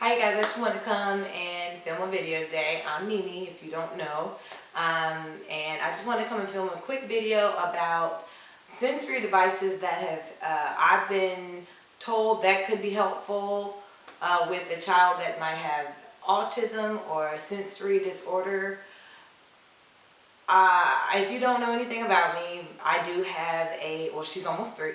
Hi guys, I just wanted to come and film a video today. I'm Mimi, if you don't know. And I just wanted to come and film a quick video about sensory devices that have I've been told that could be helpful with a child that might have autism or a sensory disorder. If you don't know anything about me, I do have she's almost 3.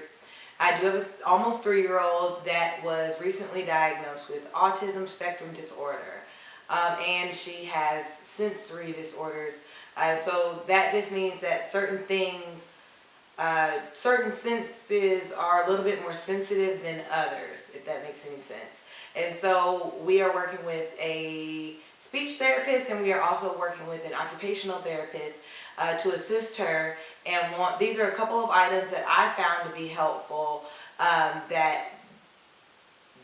I do have an almost 3-year-old that was recently diagnosed with Autism Spectrum Disorder. And she has sensory disorders. So that just means that certain things, certain senses are a little bit more sensitive than others, if that makes any sense. And so we are working with a speech therapist, and we are also working with an occupational therapist to assist her. And these are a couple of items that I found to be helpful that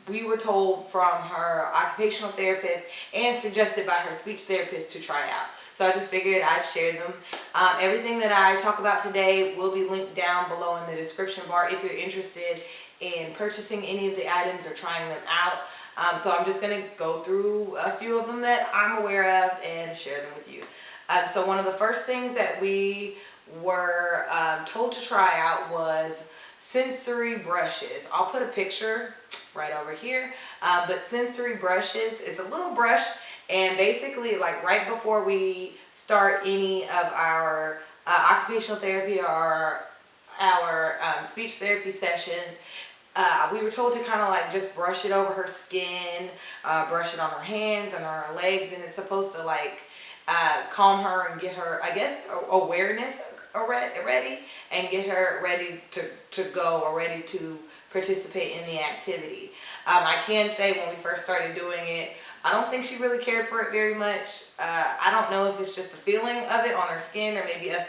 we were told from her occupational therapist and suggested by her speech therapist to try out. So I just figured I'd share them. Everything that I talk about today will be linked down below in the description bar if you're interested in purchasing any of the items or trying them out. So I'm just going to go through a few of them that I'm aware of and share them with you. So one of the first things that we were told to try out was sensory brushes. I'll put a picture right over here, but sensory brushes is a little brush, and basically like right before we start any of our occupational therapy or our speech therapy sessions, we were told to kind of like just brush it over her skin, brush it on her hands and on her legs, and it's supposed to like calm her and get her, I guess, awareness ready and get her ready to go or ready to participate in the activity. I can say when we first started doing it, I don't think she really cared for it very much. I don't know if it's just a feeling of it on her skin or maybe us,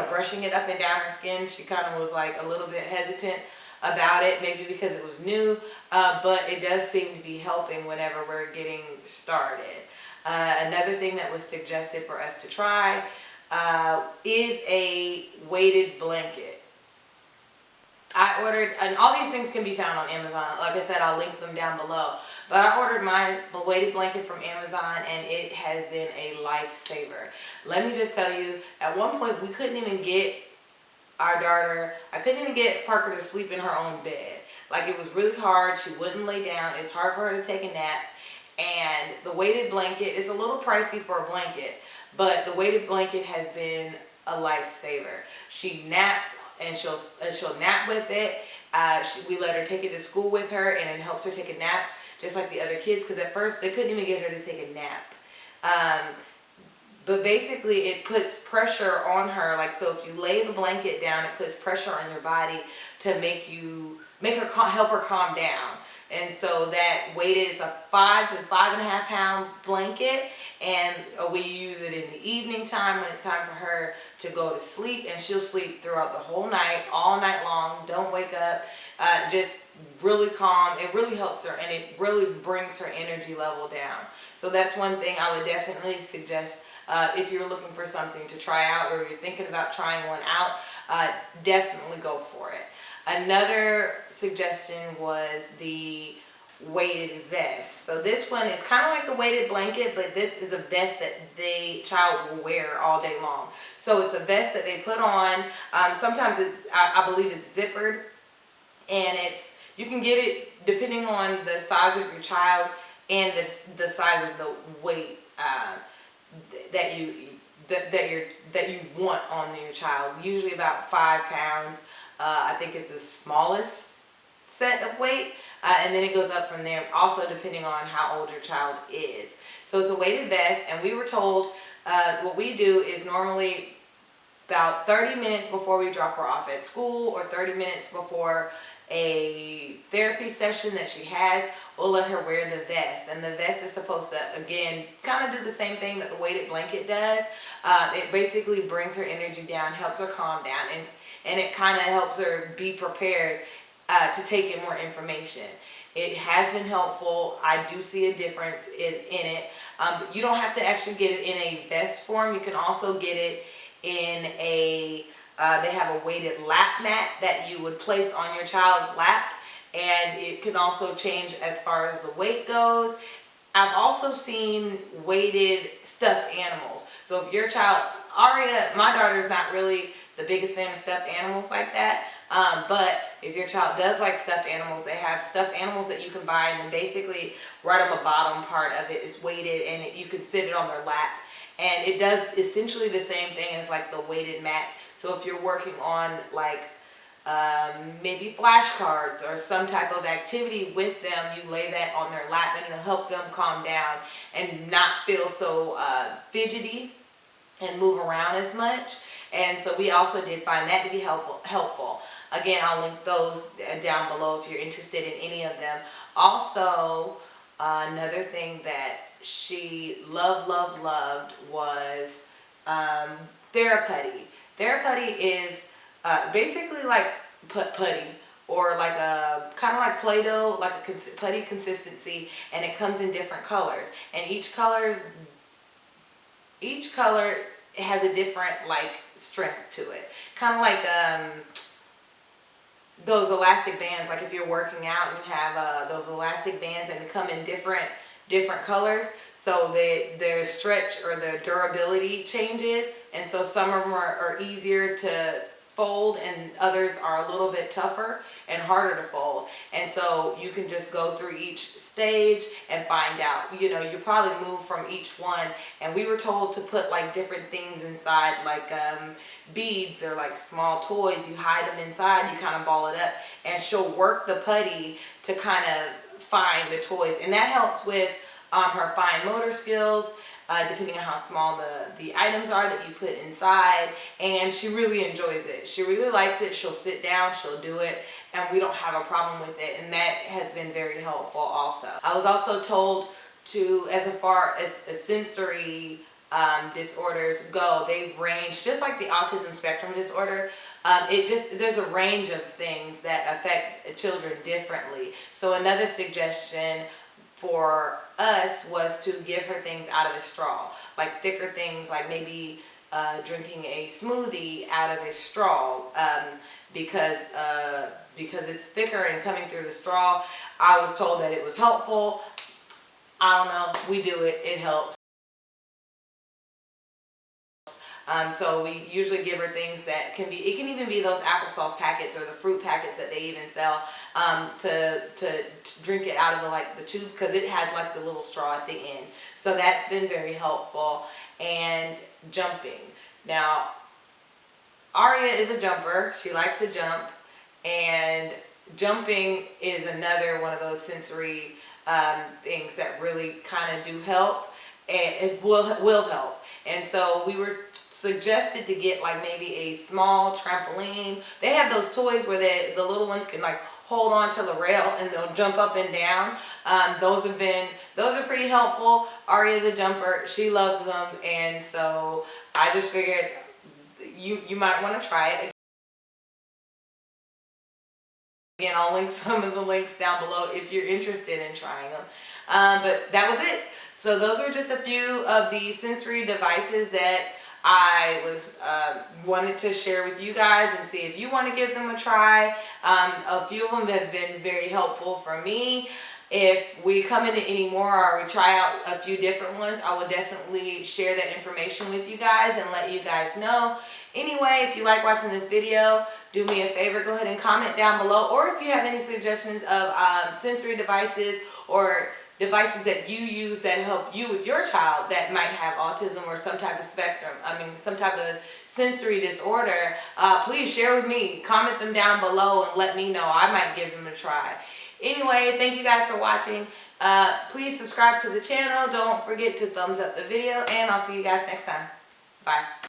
brushing it up and down her skin. She kind of was like a little bit hesitant about it, maybe because it was new, but it does seem to be helping whenever we're getting started. Another thing that was suggested for us to try is a weighted blanket. I ordered, and all these things can be found on Amazon. Like I said, I'll link them down below. But I ordered my weighted blanket from Amazon, and it has been a lifesaver. Let me just tell you, at one point we couldn't even get our daughter, I couldn't even get Parker to sleep in her own bed. Like, it was really hard. She wouldn't lay down. It's hard for her to take a nap. And the weighted blanket is a little pricey for a blanket, but the weighted blanket has been a lifesaver. She naps, and she'll nap with it. We let her take it to school with her, and it helps her take a nap just like the other kids, because at first they couldn't even get her to take a nap. But basically it puts pressure on her. Like, so if you lay the blanket down, it puts pressure on your body to help her calm down. And so that weighted, it's a 5 to 5.5 pound blanket, and we use it in the evening time when it's time for her to go to sleep, and she'll sleep throughout the whole night, all night long, don't wake up, just really calm. It really helps her, and it really brings her energy level down. So that's one thing I would definitely suggest if you're looking for something to try out, or you're thinking about trying one out, definitely go for it. Another suggestion was the weighted vest. So this one is kind of like the weighted blanket, but this is a vest that the child will wear all day long. So it's a vest that they put on. Sometimes I believe it's zippered, and you can get it depending on the size of your child and the size of the weight that you want on your child. Usually about 5 pounds. I think it's the smallest set of weight, and then it goes up from there, also depending on how old your child is. So it's a weighted vest, and we were told what we do is normally about 30 minutes before we drop her off at school, or 30 minutes before a therapy session that she has, we'll let her wear the vest. And the vest is supposed to, again, kind of do the same thing that the weighted blanket does. It basically brings her energy down, helps her calm down, and it kind of helps her be prepared to take in more information. It has been helpful. I do see a difference in it. But you don't have to actually get it in a vest form. You can also get it in they have a weighted lap mat that you would place on your child's lap, and it can also change as far as the weight goes. I've also seen weighted stuffed animals. So if your child, Aria, my daughter's not really the biggest fan of stuffed animals like that. But if your child does like stuffed animals, they have stuffed animals that you can buy, and then basically right on the bottom part of it is weighted, and you can sit it on their lap. And it does essentially the same thing as like the weighted mat. So if you're working on like maybe flashcards or some type of activity with them, you lay that on their lap, and it'll help them calm down and not feel so fidgety and move around as much. And so we also did find that to be helpful. Again, I'll link those down below if you're interested in any of them. Also, another thing that she loved was TheraPutty. TheraPutty is basically like Putty, or like a kind of like Play-Doh, like a putty consistency, and it comes in different colors, and each color has a different like strength to it, kind of like those elastic bands. Like if you're working out and you have those elastic bands, and they come in different colors, so their stretch or their durability changes, and so some of them are easier to fold, and others are a little bit tougher and harder to fold. And so you can just go through each stage and find out, you know, you probably move from each one. And we were told to put like different things inside, like beads or like small toys. You hide them inside, you kind of ball it up, and she'll work the putty to kind of find the toys, and that helps with her fine motor skills, depending on how small the items are that you put inside. And she really enjoys it. She really likes it. She'll sit down, she'll do it, and we don't have a problem with it, and that has been very helpful also. I was also told to, as far as sensory disorders go, they range just like the Autism Spectrum Disorder. There's a range of things that affect children differently. So another suggestion for us was to give her things out of a straw, like thicker things, like maybe drinking a smoothie out of a straw, because it's thicker and coming through the straw. I was told that it was helpful. I don't know, we do it, it helps. So we usually give her things that can even be those applesauce packets or the fruit packets that they even sell, to drink it out of the tube, because it has like the little straw at the end. So that's been very helpful. And jumping. Now, Aria is a jumper. She likes to jump, and jumping is another one of those sensory things that really kind of do help, and it will help. And so we were suggested to get like maybe a small trampoline. They have those toys where the little ones can like hold on to the rail and they'll jump up and down. Those are pretty helpful. Aria's a jumper, she loves them, and so I just figured you might want to try it. Again, I'll link some of the links down below if you're interested in trying them. But that was it. So those were just a few of the sensory devices that I wanted to share with you guys, and see if you want to give them a try. A few of them have been very helpful for me. If we come into any more, or we try out a few different ones, I will definitely share that information with you guys and let you guys know. Anyway, if you like watching this video, do me a favor, go ahead and comment down below. Or if you have any suggestions of sensory devices or devices that you use that help you with your child that might have autism or some type of some type of sensory disorder, please share with me. Comment them down below and let me know. I might give them a try. Anyway, thank you guys for watching. Please subscribe to the channel. Don't forget to thumbs up the video, and I'll see you guys next time. Bye.